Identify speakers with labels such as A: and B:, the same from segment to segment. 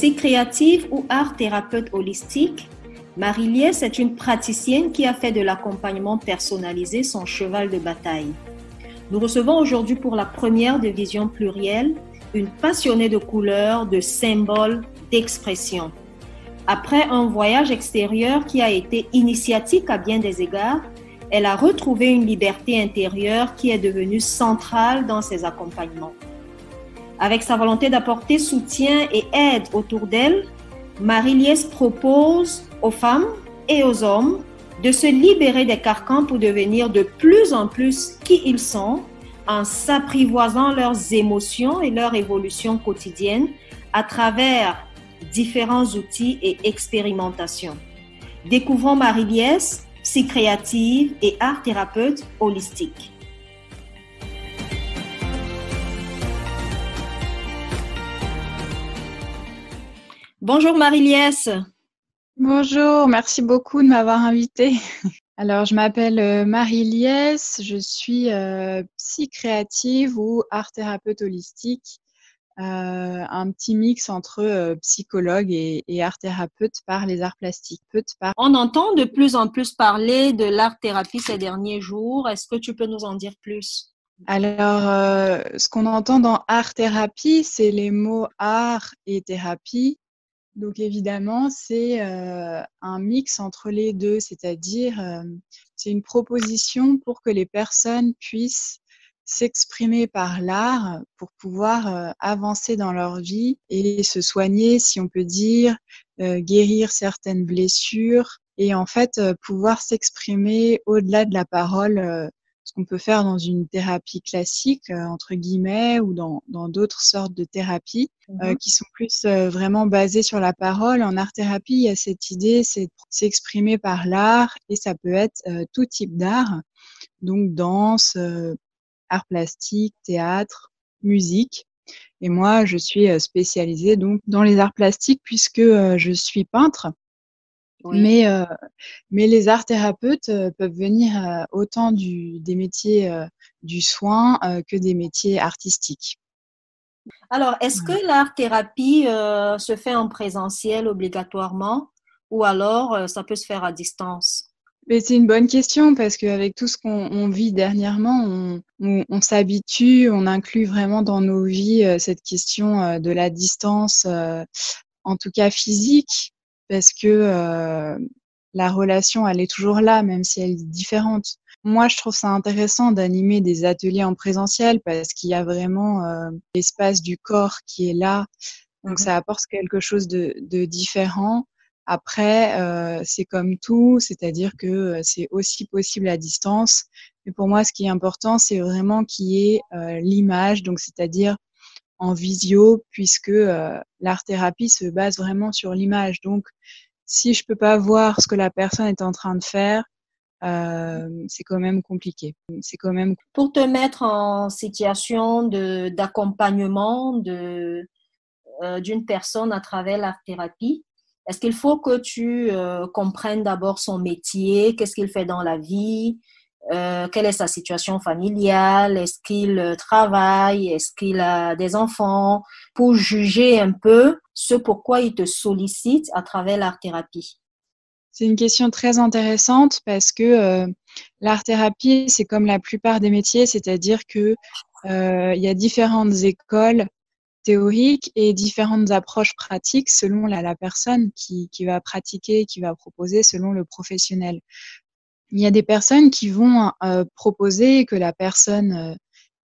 A: Si créative ou art thérapeute holistique, Marie-Liesse est une praticienne qui a fait de l'accompagnement personnalisé son cheval de bataille. Nous recevons aujourd'hui pour la première de Vision Plurielle une passionnée de couleurs, de symboles, d'expression. Après un voyage extérieur qui a été initiatique à bien des égards, elle a retrouvé une liberté intérieure qui est devenue centrale dans ses accompagnements. Avec sa volonté d'apporter soutien et aide autour d'elle, Marie-Liesse propose aux femmes et aux hommes de se libérer des carcans pour devenir de plus en plus qui ils sont en s'apprivoisant leurs émotions et leur évolution quotidienne à travers différents outils et expérimentations. Découvrons Marie-Liesse, psy-créative et art thérapeute holistique. Bonjour Marie-Liesse.
B: Bonjour, merci beaucoup de m'avoir invitée. Alors, je m'appelle Marie-Liesse, je suis psy-créative ou art thérapeute holistique, un petit mix entre psychologue et art thérapeute par les arts plastiques.
A: On entend de plus en plus parler de l'art-thérapie ces derniers jours. Est-ce que tu peux nous en dire plus?
B: Alors, ce qu'on entend dans art-thérapie, c'est les mots art et thérapie. Donc évidemment, c'est un mix entre les deux, c'est-à-dire c'est une proposition pour que les personnes puissent s'exprimer par l'art pour pouvoir avancer dans leur vie et se soigner, si on peut dire, guérir certaines blessures et en fait pouvoir s'exprimer au-delà de la parole, ce qu'on peut faire dans une thérapie classique, entre guillemets, ou dans d'autres sortes de thérapies qui sont plus vraiment basées sur la parole. En art-thérapie, il y a cette idée, c'est de s'exprimer par l'art et ça peut être tout type d'art, donc danse, art plastique, théâtre, musique. Et moi, je suis spécialisée donc dans les arts plastiques puisque je suis peintre. Oui. Mais les arts thérapeutes peuvent venir autant des métiers du soin que des métiers artistiques.
A: Alors, est-ce que l'art-thérapie se fait en présentiel obligatoirement ou alors ça peut se faire à distance?
B: Mais c'est une bonne question parce qu'avec tout ce qu'on vit dernièrement, on s'habitue, on inclut vraiment dans nos vies cette question de la distance, en tout cas physique, parce que la relation, elle est toujours là, même si elle est différente. Moi, je trouve ça intéressant d'animer des ateliers en présentiel parce qu'il y a vraiment l'espace du corps qui est là. Donc, ça apporte quelque chose de différent. Après, c'est comme tout, c'est-à-dire que c'est aussi possible à distance. Mais pour moi, ce qui est important, c'est vraiment qu'il y ait l'image, donc c'est-à-dire en visio, puisque l'art-thérapie se base vraiment sur l'image. Donc, si je peux pas voir ce que la personne est en train de faire, c'est quand même compliqué.
A: Pour te mettre en situation d'accompagnement d'une personne à travers l'art-thérapie, est-ce qu'il faut que tu comprennes d'abord son métier, qu'est-ce qu'il fait dans la vie, quelle est sa situation familiale, est-ce qu'il travaille, est-ce qu'il a des enfants, pour juger un peu ce pourquoi il te sollicite à travers l'art-thérapie?
B: C'est une question très intéressante parce que l'art-thérapie, c'est comme la plupart des métiers, c'est-à-dire que il y a différentes écoles théoriques et différentes approches pratiques selon la personne qui va pratiquer, qui va proposer, selon le professionnel. Il y a des personnes qui vont proposer que la personne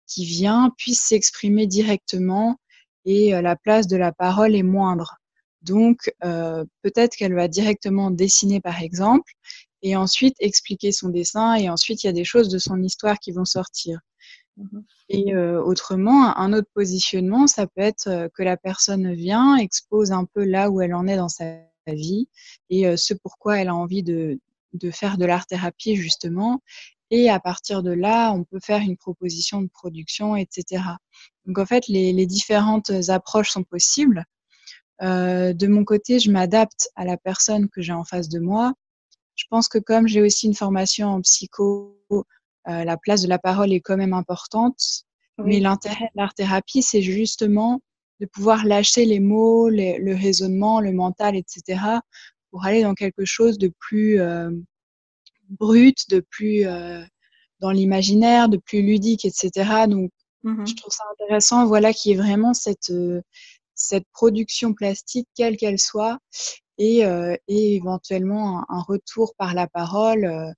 B: qui vient puisse s'exprimer directement et la place de la parole est moindre. Donc, peut-être qu'elle va directement dessiner, par exemple, et ensuite expliquer son dessin, et ensuite, il y a des choses de son histoire qui vont sortir. Et autrement, un autre positionnement, ça peut être que la personne vient, expose un peu là où elle en est dans sa vie, et ce pourquoi elle a envie de faire de l'art-thérapie, justement. Et à partir de là, on peut faire une proposition de production, etc. Donc, en fait, les différentes approches sont possibles. De mon côté, je m'adapte à la personne que j'ai en face de moi. Je pense que comme j'ai aussi une formation en psycho, la place de la parole est quand même importante. Oui. Mais l'intérêt de l'art-thérapie, c'est justement de pouvoir lâcher les mots, le raisonnement, le mental, etc., pour aller dans quelque chose de plus brut, de plus dans l'imaginaire, de plus ludique, etc. Donc, je trouve ça intéressant, voilà, qu'il y ait vraiment cette production plastique, quelle qu'elle soit, et éventuellement un retour par la parole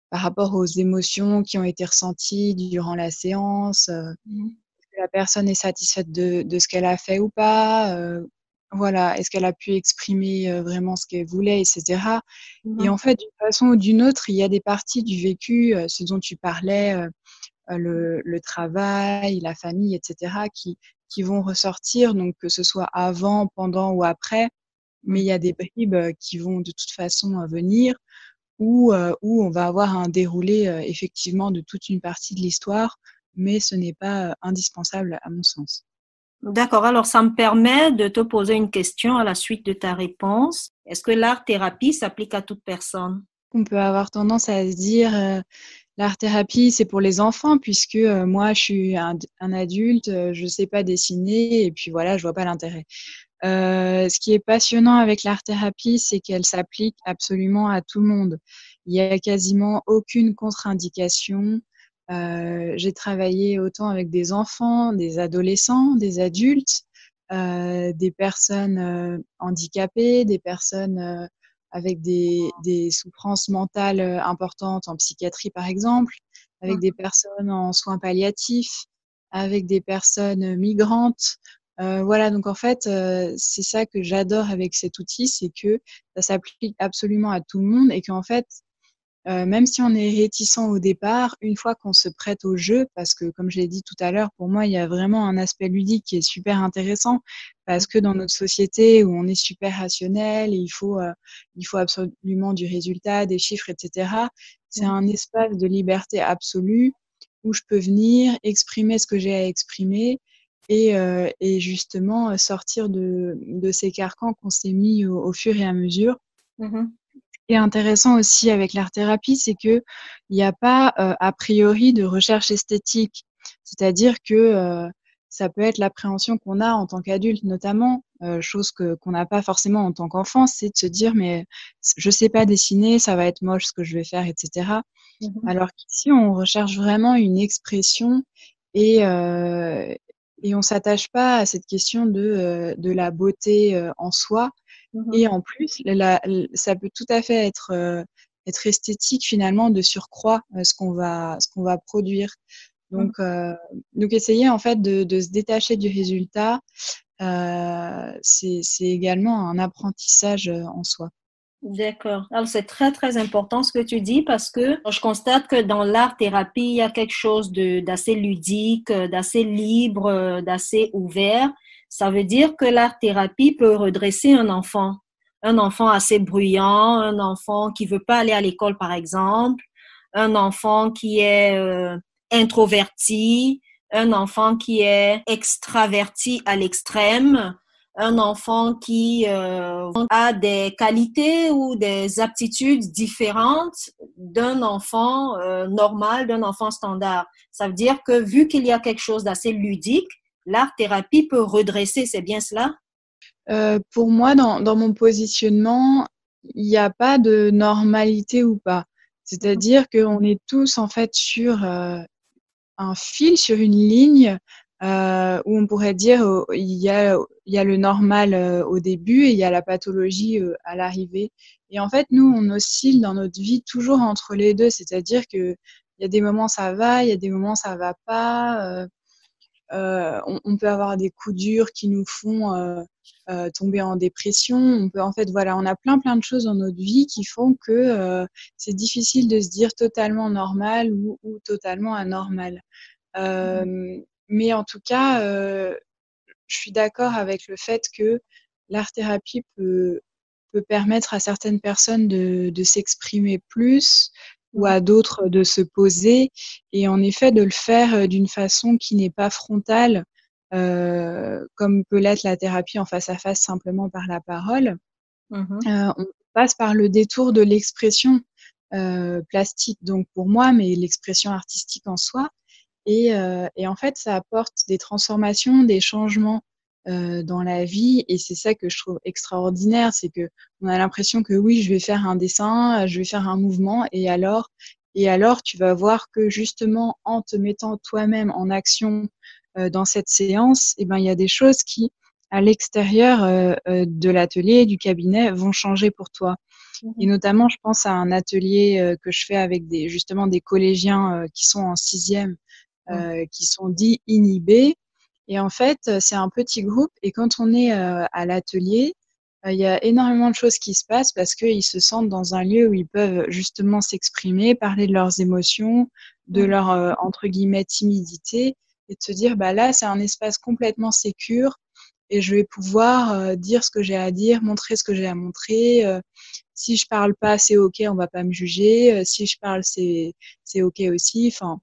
B: par rapport aux émotions qui ont été ressenties durant la séance. Est-ce que la personne est satisfaite de ce qu'elle a fait ou pas, voilà, est-ce qu'elle a pu exprimer vraiment ce qu'elle voulait, etc. Et en fait, d'une façon ou d'une autre, il y a des parties du vécu, ce dont tu parlais, le travail, la famille, etc., qui vont ressortir, donc que ce soit avant, pendant ou après. Mais il y a des bribes qui vont de toute façon venir, où on va avoir un déroulé effectivement de toute une partie de l'histoire, mais ce n'est pas indispensable à mon sens.
A: D'accord, alors ça me permet de te poser une question à la suite de ta réponse. Est-ce que l'art-thérapie s'applique à toute personne?
B: On peut avoir tendance à se dire l'art-thérapie, c'est pour les enfants, puisque moi, je suis un adulte, je ne sais pas dessiner, et puis voilà, je vois pas l'intérêt. Ce qui est passionnant avec l'art-thérapie, c'est qu'elle s'applique absolument à tout le monde. Il y a quasiment aucune contre-indication. J'ai travaillé autant avec des enfants, des adolescents, des adultes, des personnes handicapées, des personnes avec des souffrances mentales importantes en psychiatrie, par exemple, avec des personnes en soins palliatifs, avec des personnes migrantes. Voilà, donc en fait, c'est ça que j'adore avec cet outil, c'est que ça s'applique absolument à tout le monde et qu'en fait, même si on est réticent au départ, une fois qu'on se prête au jeu, parce que comme je l'ai dit tout à l'heure, pour moi, il y a vraiment un aspect ludique qui est super intéressant, parce que dans notre société où on est super rationnel, et il faut absolument du résultat, des chiffres, etc., c'est un espace de liberté absolue où je peux venir exprimer ce que j'ai à exprimer et justement sortir de ces carcans qu'on s'est mis au fur et à mesure. Ce qui est intéressant aussi avec l'art-thérapie, c'est qu'il n'y a pas a priori de recherche esthétique. C'est-à-dire que ça peut être l'appréhension qu'on a en tant qu'adulte notamment, chose qu'on n'a pas forcément en tant qu'enfant, c'est de se dire mais je sais pas dessiner, ça va être moche ce que je vais faire, etc. Alors qu'ici, on recherche vraiment une expression et, euh, et on s'attache pas à cette question de la beauté en soi. Et en plus, ça peut tout à fait être esthétique finalement de surcroît ce qu'on va produire. Donc essayer en fait de se détacher du résultat, c'est également un apprentissage en soi.
A: D'accord. Alors, c'est très, très important ce que tu dis parce que je constate que dans l'art-thérapie, il y a quelque chose d'assez ludique, d'assez libre, d'assez ouvert. Ça veut dire que l'art-thérapie peut redresser un enfant. Un enfant assez bruyant, un enfant qui veut pas aller à l'école, par exemple, un enfant qui est introverti, un enfant qui est extraverti à l'extrême, un enfant qui a des qualités ou des aptitudes différentes d'un enfant normal, d'un enfant standard. Ça veut dire que vu qu'il y a quelque chose d'assez ludique, l'art-thérapie peut redresser, c'est bien cela?
B: Pour moi, dans mon positionnement, il n'y a pas de normalité ou pas. C'est-à-dire qu'on est tous en fait sur un fil, sur une ligne où on pourrait dire il y a le normal au début et il y a la pathologie à l'arrivée. Et en fait, nous, on oscille dans notre vie toujours entre les deux. C'est-à-dire que il y a des moments ça va, il y a des moments ça va pas. On peut avoir des coups durs qui nous font tomber en dépression. On peut, en fait, voilà, on a plein de choses dans notre vie qui font que c'est difficile de se dire totalement normal ou totalement anormal. Mais en tout cas, je suis d'accord avec le fait que l'art-thérapie peut permettre à certaines personnes de s'exprimer plus ou à d'autres de se poser et en effet de le faire d'une façon qui n'est pas frontale, comme peut l'être la thérapie en face à face simplement par la parole. On passe par le détour de l'expression plastique, donc pour moi, mais l'expression artistique en soi. Et en fait, ça apporte des transformations, des changements dans la vie. Et c'est ça que je trouve extraordinaire, c'est que on a l'impression que oui, je vais faire un dessin, je vais faire un mouvement, et alors tu vas voir que justement en te mettant toi-même en action dans cette séance, eh ben il y a des choses qui à l'extérieur de l'atelier, du cabinet, vont changer pour toi. Et notamment, je pense à un atelier que je fais avec justement des collégiens qui sont en sixième, qui sont dits inhibés. Et en fait, c'est un petit groupe. Et quand on est à l'atelier, il y a énormément de choses qui se passent parce qu'ils se sentent dans un lieu où ils peuvent justement s'exprimer, parler de leurs émotions, de leur, entre guillemets, timidité, et de se dire, bah là, c'est un espace complètement sécure et je vais pouvoir dire ce que j'ai à dire, montrer ce que j'ai à montrer. Si je parle pas, c'est OK, on va pas me juger. Si je parle, c'est OK aussi. Enfin,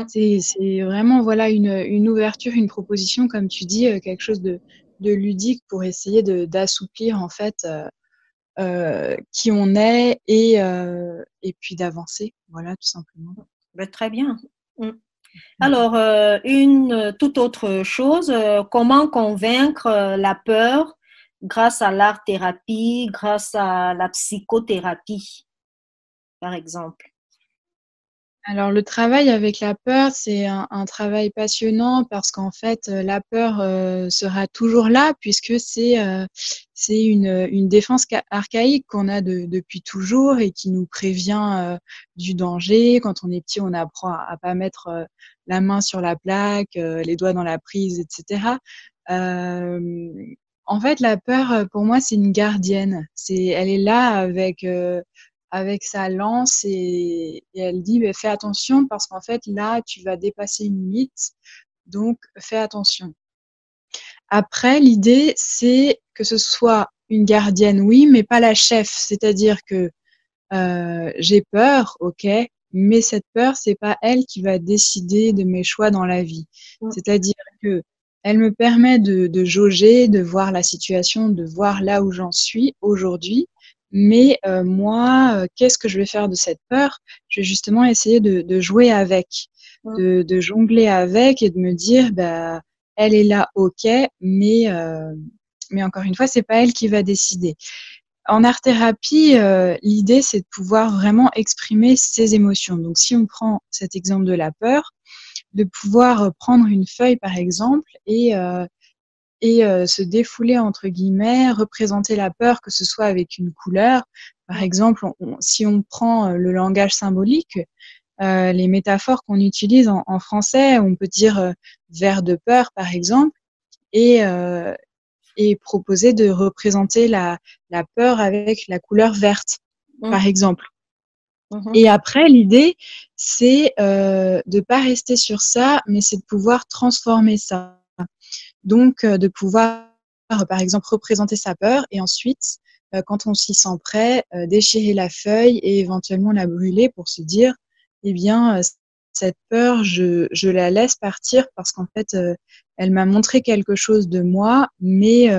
B: c'est vraiment voilà une ouverture, une proposition, comme tu dis, quelque chose de ludique pour essayer d'assouplir en fait qui on est et puis d'avancer, voilà, tout simplement.
A: Très bien. Alors, une toute autre chose, comment convaincre la peur grâce à l'art-thérapie, grâce à la psychothérapie, par exemple?
B: Alors le travail avec la peur, c'est un travail passionnant parce qu'en fait, la peur, sera toujours là puisque c'est une défense archaïque qu'on a depuis toujours et qui nous prévient, du danger. Quand on est petit, on apprend à pas mettre, la main sur la plaque, les doigts dans la prise et cetera. En fait, la peur, pour moi, c'est une gardienne. Elle est là avec sa lance et elle dit fais attention parce qu'en fait là tu vas dépasser une limite, donc fais attention. Après l'idée c'est que ce soit une gardienne, oui, mais pas la chef, c'est-à-dire que j'ai peur, ok, mais cette peur c'est pas elle qui va décider de mes choix dans la vie, c'est-à-dire que elle me permet de jauger, de voir la situation, de voir là où j'en suis aujourd'hui. Mais moi, qu'est-ce que je vais faire de cette peur? Je vais justement essayer de jouer avec, de jongler avec et de me dire, bah, elle est là, ok, mais encore une fois, c'est pas elle qui va décider. En art-thérapie, l'idée, c'est de pouvoir vraiment exprimer ses émotions. Donc, si on prend cet exemple de la peur, de pouvoir prendre une feuille, par exemple, et se défouler entre guillemets, représenter la peur, que ce soit avec une couleur. Par exemple, si on prend le langage symbolique, les métaphores qu'on utilise en français, on peut dire vert de peur, par exemple, et, et proposer de représenter la peur avec la couleur verte, par exemple. Et après, l'idée, c'est de pas rester sur ça, mais c'est de pouvoir transformer ça. Donc, de pouvoir, par exemple, représenter sa peur et ensuite, quand on s'y sent prêt, déchirer la feuille et éventuellement la brûler pour se dire, eh bien, cette peur, je la laisse partir parce qu'en fait, elle m'a montré quelque chose de moi, mais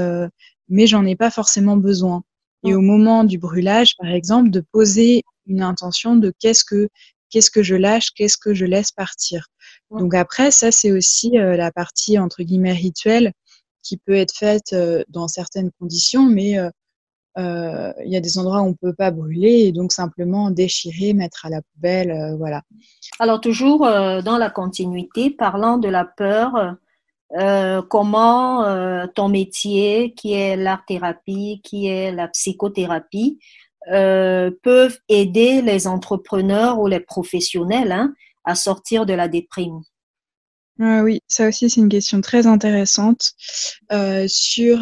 B: j'en ai pas forcément besoin. Et au moment du brûlage, par exemple, de poser une intention de qu'est-ce que je lâche, qu'est-ce que je laisse partir. Donc après, ça, c'est aussi la partie, entre guillemets, rituelle qui peut être faite dans certaines conditions, mais il y a des endroits où on ne peut pas brûler et donc simplement déchirer, mettre à la poubelle, voilà.
A: Alors, toujours dans la continuité, parlant de la peur, comment ton métier, qui est l'art-thérapie, qui est la psychothérapie, peuvent aider les entrepreneurs ou les professionnels à sortir de la déprime.
B: Oui, ça aussi, c'est une question très intéressante. Sur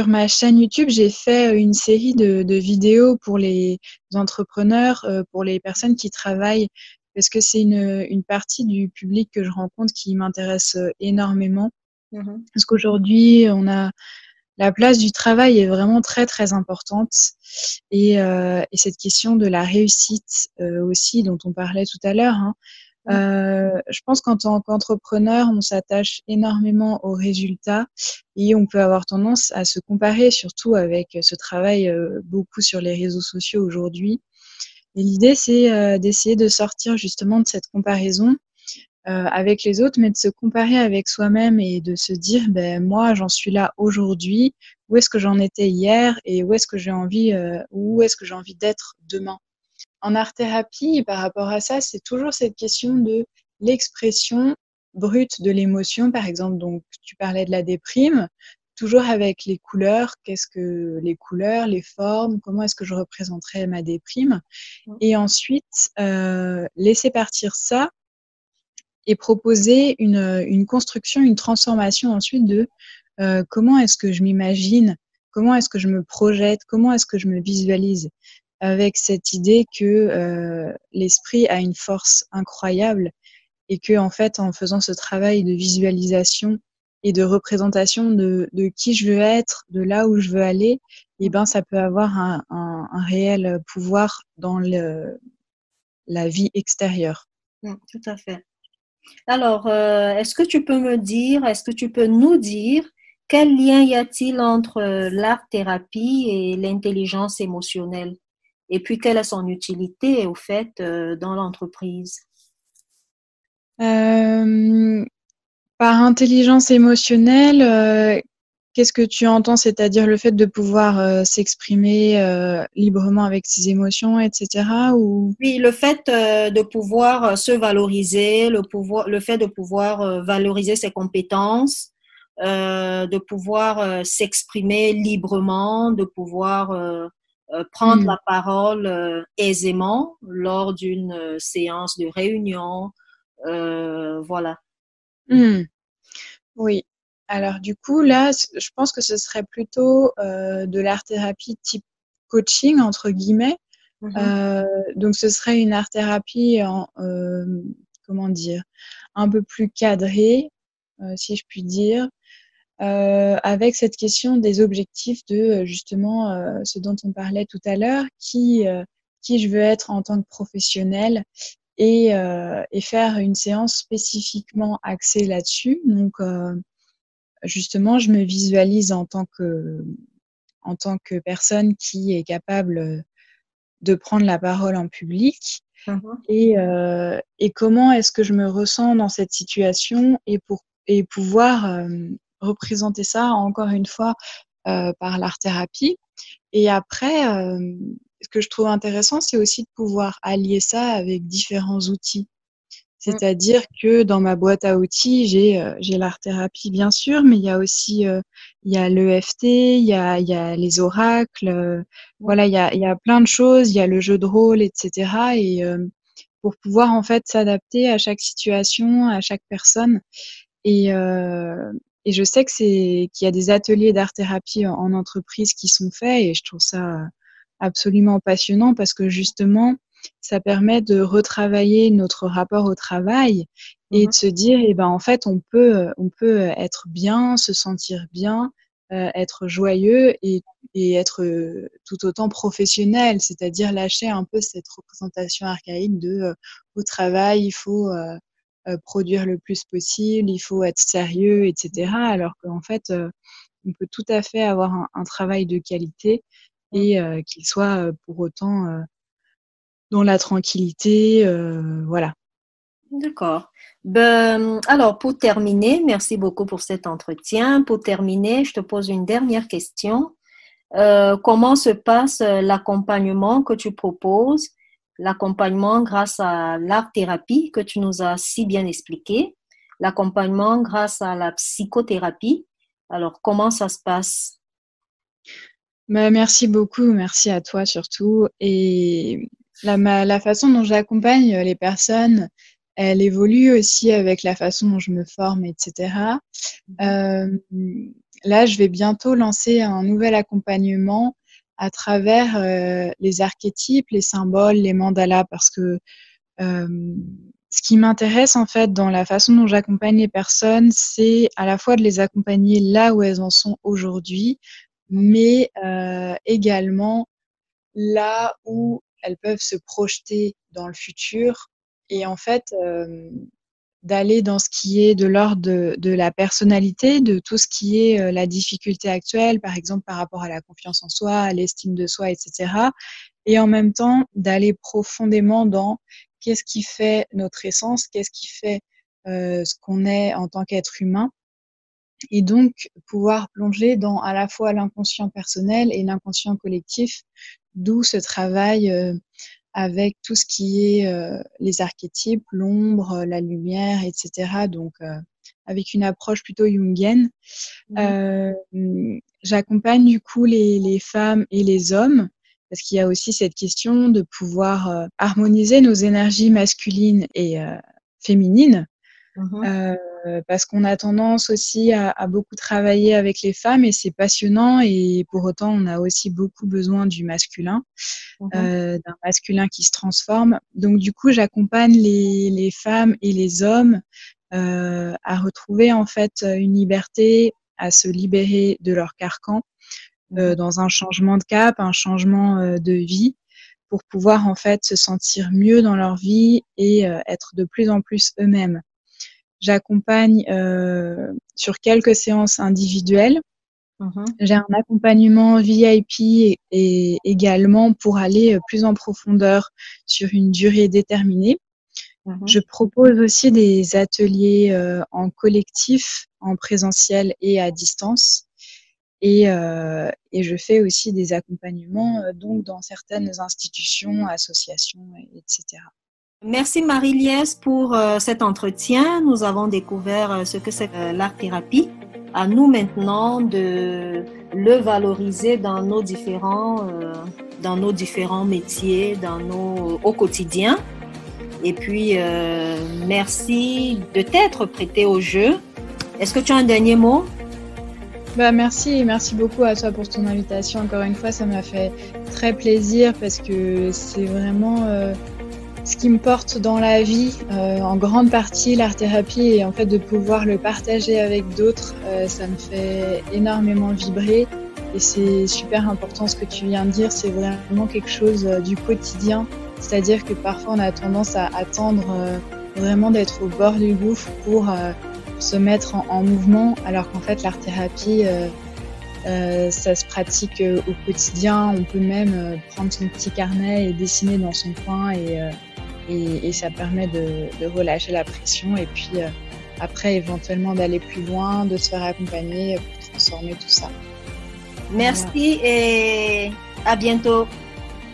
B: ma chaîne YouTube, j'ai fait une série de vidéos pour les entrepreneurs, pour les personnes qui travaillent, parce que c'est une partie du public que je rencontre qui m'intéresse énormément. Parce qu'aujourd'hui, la place du travail est vraiment très, très importante. Et cette question de la réussite aussi, dont on parlait tout à l'heure, je pense qu'en tant qu'entrepreneur, on s'attache énormément aux résultats et on peut avoir tendance à se comparer, surtout avec ce travail beaucoup sur les réseaux sociaux aujourd'hui. Et l'idée, c'est d'essayer de sortir justement de cette comparaison avec les autres, mais de se comparer avec soi-même et de se dire, ben moi, j'en suis là aujourd'hui. Où est-ce que j'en étais hier et où est-ce que j'ai envie d'être demain. En art-thérapie, par rapport à ça, c'est toujours cette question de l'expression brute de l'émotion. Par exemple, donc tu parlais de la déprime, toujours avec les couleurs. Qu'est-ce que les couleurs, les formes, comment est-ce que je représenterais ma déprime? Et ensuite, laisser partir ça et proposer une construction, une transformation ensuite de comment est-ce que je m'imagine, comment est-ce que je me projette, comment est-ce que je me visualise, avec cette idée que l'esprit a une force incroyable et que en fait, en faisant ce travail de visualisation et de représentation de qui je veux être, de là où je veux aller, et ben ça peut avoir un réel pouvoir dans la vie extérieure.
A: Tout à fait. Alors, est-ce que tu peux me dire, est-ce que tu peux nous dire quel lien y a-t-il entre l'art-thérapie et l'intelligence émotionnelle? Et puis, quelle est son utilité, au fait, dans l'entreprise?
B: Euh, Par intelligence émotionnelle, qu'est-ce que tu entends? C'est-à-dire le fait de pouvoir s'exprimer librement avec ses émotions, etc. Ou...
A: Oui, le fait de pouvoir se valoriser, le fait de pouvoir valoriser ses compétences, de pouvoir s'exprimer librement, de pouvoir prendre
B: Hmm.
A: la parole aisément lors d'une séance de réunion, voilà.
B: Hmm. Oui. Alors du coup, là, je pense que ce serait plutôt de l'art-thérapie type coaching, entre guillemets.
A: Mhm.
B: Euh, donc ce serait une art-thérapie comment dire, un peu plus cadrée, si je puis dire. Avec cette question des objectifs de justement ce dont on parlait tout à l'heure, qui je veux être en tant que professionnel et faire une séance spécifiquement axée là-dessus. Donc justement, je me visualise en tant que personne qui est capable de prendre la parole en public
A: Mhm.
B: et comment est-ce que je me ressens dans cette situation et pouvoir représenter ça encore une fois par l'art-thérapie. Et après, ce que je trouve intéressant, c'est aussi de pouvoir allier ça avec différents outils.
A: Mm.
B: C'est-à-dire que dans ma boîte à outils, j'ai l'art-thérapie, bien sûr, mais il y a aussi il y a l'EFT, il y a les oracles,
A: Mm.
B: voilà, il y a plein de choses, il y a le jeu de rôle, etc. Et pour pouvoir en fait s'adapter à chaque situation, à chaque personne. Et, euh, et je sais que qu'il y a des ateliers d'art-thérapie en entreprise qui sont faits et je trouve ça absolument passionnant parce que justement, ça permet de retravailler notre rapport au travail et
A: Mhm.
B: de se dire, eh ben, en fait, on peut être bien, se sentir bien, être joyeux et être tout autant professionnel, c'est-à-dire lâcher un peu cette représentation archaïque de au travail, il faut produire le plus possible, il faut être sérieux, etc. Alors qu'en fait, on peut tout à fait avoir un travail de qualité
A: Mm.
B: et qu'il soit pour autant dans la tranquillité, voilà.
A: D'accord. Ben, alors, pour terminer, merci beaucoup pour cet entretien. Pour terminer, je te pose une dernière question. Comment se passe l'accompagnement que tu proposes, l'accompagnement grâce à l'art-thérapie que tu nous as si bien expliqué, l'accompagnement grâce à la psychothérapie. Alors, comment ça se passe?
B: Bah, merci beaucoup, merci à toi surtout. Et la façon dont j'accompagne les personnes, elle évolue aussi avec la façon dont je me forme, etc. Euh, Là, je vais bientôt lancer un nouvel accompagnement à travers les archétypes, les symboles, les mandalas, parce que ce qui m'intéresse en fait dans la façon dont j'accompagne les personnes, c'est à la fois de les accompagner là où elles en sont aujourd'hui, mais également là où elles peuvent se projeter dans le futur et en fait d'aller dans ce qui est de l'ordre de la personnalité, de tout ce qui est la difficulté actuelle, par exemple par rapport à la confiance en soi, à l'estime de soi, etc. Et en même temps d'aller profondément dans qu'est-ce qui fait notre essence, qu'est-ce qui fait ce qu'on est en tant qu'être humain et donc pouvoir plonger dans à la fois l'inconscient personnel et l'inconscient collectif, d'où ce travail avec tout ce qui est les archétypes, l'ombre, la lumière, etc. Donc, avec une approche plutôt jungienne. J'accompagne du coup les femmes et les hommes parce qu'il y a aussi cette question de pouvoir harmoniser nos énergies masculines et féminines. Parce qu'on a tendance aussi à beaucoup travailler avec les femmes et c'est passionnant et pour autant on a aussi beaucoup besoin du masculin, d'un masculin qui se transforme. Donc du coup j'accompagne les femmes et les hommes à retrouver en fait une liberté, à se libérer de leur carcan dans un changement de cap, un changement de vie pour pouvoir en fait se sentir mieux dans leur vie et être de plus en plus eux-mêmes. J'accompagne sur quelques séances individuelles. J'ai un accompagnement VIP et également pour aller plus en profondeur sur une durée déterminée. Je propose aussi des ateliers en collectif, en présentiel et à distance. Et je fais aussi des accompagnements donc dans certaines institutions, associations, etc.
A: Merci Marie-Liesse pour cet entretien. Nous avons découvert ce que c'est l'art-thérapie. À nous maintenant de le valoriser dans nos différents métiers, au quotidien. Et puis, merci de t'être prêté au jeu. Est-ce que tu as un dernier mot?
B: Merci beaucoup à toi pour ton invitation. Encore une fois, ça m'a fait très plaisir parce que c'est vraiment ce qui me porte dans la vie, en grande partie l'art-thérapie et en fait de pouvoir le partager avec d'autres, ça me fait énormément vibrer et c'est super important ce que tu viens de dire, c'est vraiment quelque chose du quotidien, c'est-à-dire que parfois on a tendance à attendre vraiment d'être au bord du gouffre pour se mettre en mouvement, alors qu'en fait l'art-thérapie ça se pratique au quotidien, on peut même prendre son petit carnet et dessiner dans son coin et ça permet de relâcher la pression et puis après éventuellement d'aller plus loin, de se faire accompagner pour transformer tout ça.
A: Merci et à bientôt.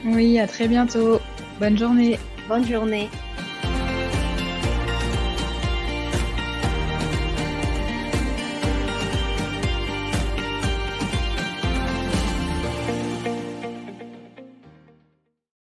B: Oui, à très bientôt. Bonne journée.
A: Bonne journée.